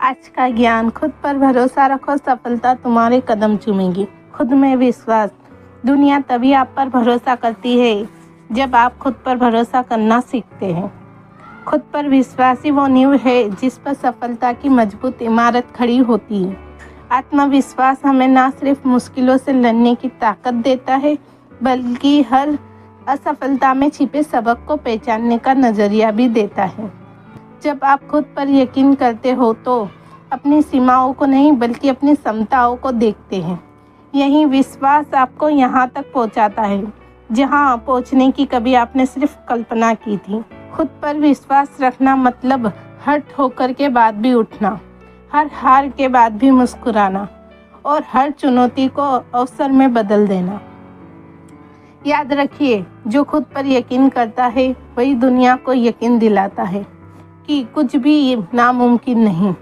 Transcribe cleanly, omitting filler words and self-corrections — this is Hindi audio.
आज का ज्ञान, खुद पर भरोसा रखो, सफलता तुम्हारे कदम चूमेगी। खुद में विश्वास। दुनिया तभी आप पर भरोसा करती है जब आप खुद पर भरोसा करना सीखते हैं। खुद पर विश्वास ही वो नींव है जिस पर सफलता की मजबूत इमारत खड़ी होती है। आत्मविश्वास हमें न सिर्फ मुश्किलों से लड़ने की ताकत देता है, बल्कि हर असफलता में छिपे सबक को पहचानने का नज़रिया भी देता है। जब आप खुद पर यकीन करते हो तो अपनी सीमाओं को नहीं बल्कि अपनी क्षमताओं को देखते हैं। यही विश्वास आपको यहाँ तक पहुँचाता है जहाँ पहुँचने की कभी आपने सिर्फ कल्पना की थी। खुद पर विश्वास रखना मतलब हर्ट होकर के बाद भी उठना, हर हार के बाद भी मुस्कुराना और हर चुनौती को अवसर में बदल देना। याद रखिए, जो खुद पर यकीन करता है वही दुनिया को यकीन दिलाता है कि कुछ भी नामुमकिन नहीं।